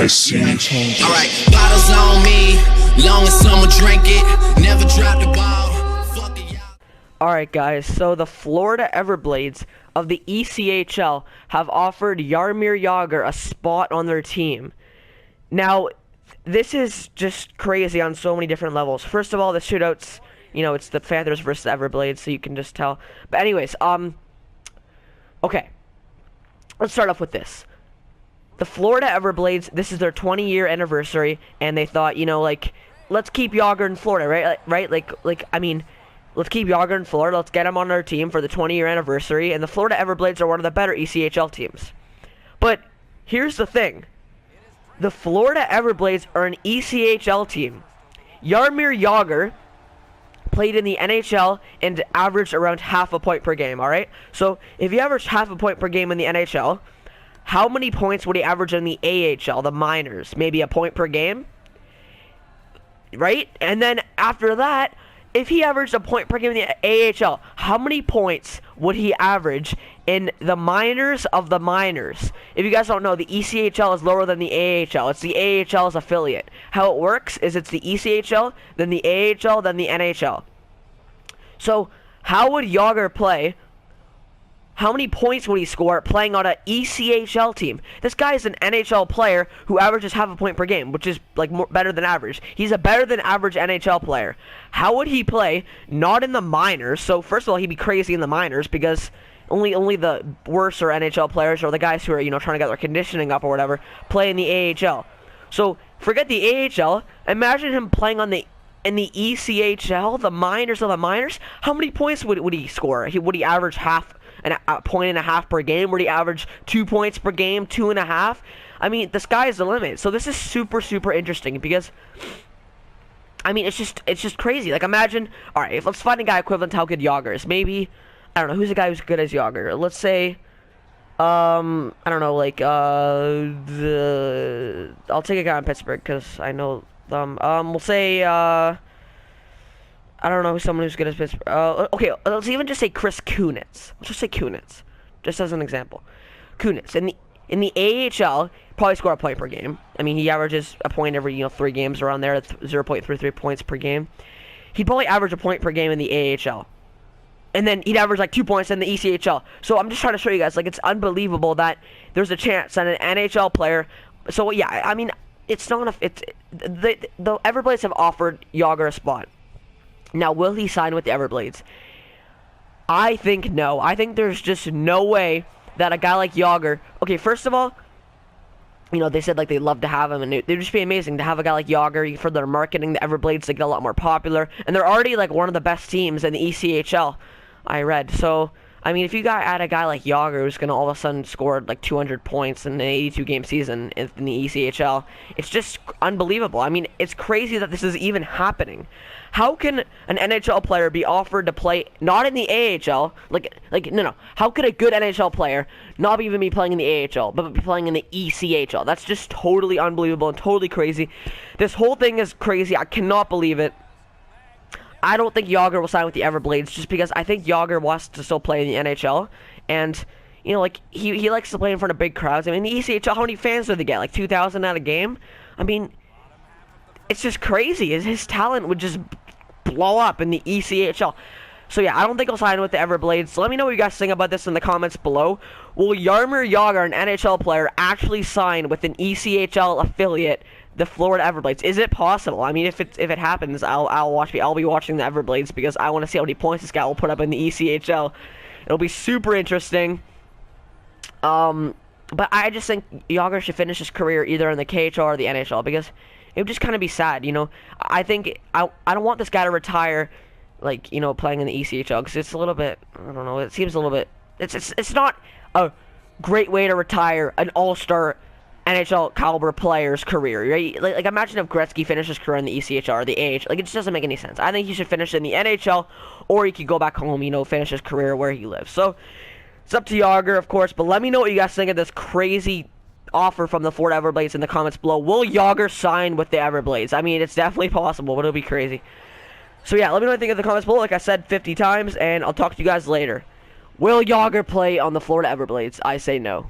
I see change. Alright, bottles on me, long as someone drink it, never drop the ball. Fuck it, y'all. Alright guys, so the Florida Everblades of the ECHL have offered Jaromir Jagr a spot on their team. Now, this is just crazy on so many different levels. First of all, the shootouts, you know, it's the Panthers versus Everblades, so you can just tell. But anyways, okay. Let's start off with this. The Florida Everblades, this is their 20-year anniversary, and they thought, you know, like, let's keep Jagr in Florida, right? I mean, let's keep Jagr in Florida. Let's get him on our team for the 20-year anniversary. And the Florida Everblades are one of the better ECHL teams. But here's the thing. The Florida Everblades are an ECHL team. Jaromir Jagr played in the NHL and averaged around half a point per game, alright? So, if he averaged half a point per game in the NHL, how many points would he average in the AHL, the minors? Maybe a point per game? Right? And then after that, if he averaged a point per game in the AHL, how many points would he average in the minors of the minors? If you guys don't know, the ECHL is lower than the AHL. It's the AHL's affiliate. How it works is it's the ECHL, then the AHL, then the NHL. So, how would Jagr play? How many points would he score playing on an ECHL team? This guy is an NHL player who averages half a point per game, which is like better than average. He's a better than average NHL player. How would he play? Not in the minors. So first of all, he'd be crazy in the minors because only the worser NHL players or the guys who are, you know, trying to get their conditioning up or whatever play in the AHL. So forget the AHL. Imagine him playing in the ECHL, the minors of the minors. How many points would he score? Would he average a point and a half per game? Would he average 2 points per game, 2.5? I mean, the sky is the limit. So this is super, super interesting because, I mean, it's just crazy. Like, imagine, all right, let's find a guy equivalent to how good Jagr is. Maybe, I don't know, who's a guy who's good as Jagr? Let's say, I don't know, like, I'll take a guy in Pittsburgh because I know them. We'll say, I don't know someone who's good as Pittsburgh. Okay, let's even just say Chris Kunitz. Let's just say Kunitz, just as an example. Kunitz in the AHL probably score a point per game. I mean, he averages a point every 3 games around there. That's 0.33 points per game. He'd probably average a point per game in the AHL, and then he'd average like 2 points in the ECHL. So I'm just trying to show you guys, like, it's unbelievable that there's a chance that an NHL player. So yeah, I mean, it's not the Everblades have offered Jagr a spot. Now, will he sign with the Everblades? I think no. I think there's just no way that a guy like Jagr... Okay, first of all, you know, they said, like, they'd love to have him, and it'd just be amazing to have a guy like Jagr for their marketing, the Everblades, to get a lot more popular. And they're already, like, one of the best teams in the ECHL, I read. So, I mean, if you add a guy like Jagr who's going to all of a sudden score, like, 200 points in an 82-game season in the ECHL, it's just unbelievable. I mean, it's crazy that this is even happening. How can an NHL player be offered to play not in the AHL? No. How could a good NHL player not even be playing in the AHL, but be playing in the ECHL? That's just totally unbelievable and totally crazy. This whole thing is crazy. I cannot believe it. I don't think Jagr will sign with the Everblades just because I think Jagr wants to still play in the NHL. And, you know, like, he likes to play in front of big crowds. I mean, the ECHL, how many fans do they get? Like 2,000 at a game? I mean, it's just crazy. His talent would just blow up in the ECHL. So yeah, I don't think he'll sign with the Everblades. So let me know what you guys think about this in the comments below. Will Jaromir Jagr, an NHL player, actually sign with an ECHL affiliate, the Florida Everblades? Is it possible? I mean, if it happens, I'll be watching the Everblades because I want to see how many points this guy will put up in the ECHL. It'll be super interesting. But I just think Jagr should finish his career either in the KHL or the NHL because it would just kind of be sad, you know. I think I don't want this guy to retire, like, you know, playing in the ECHL because it's a little bit, I don't know, it seems a little bit, it's not a great way to retire an all-star NHL caliber player's career, right? Like imagine if Gretzky finished his career in the ECHL or the AHL. Like, it just doesn't make any sense. I think he should finish in the NHL, or he could go back home, you know, finish his career where he lives. So it's up to Jagr, of course, but let me know what you guys think of this crazy offer from the Florida Everblades in the comments below. Will Jagr sign with the Everblades? I mean, it's definitely possible, but it'll be crazy. So yeah, let me know what you think in the comments below. Like I said 50 times, and I'll talk to you guys later. Will Jagr play on the Florida Everblades? I say no.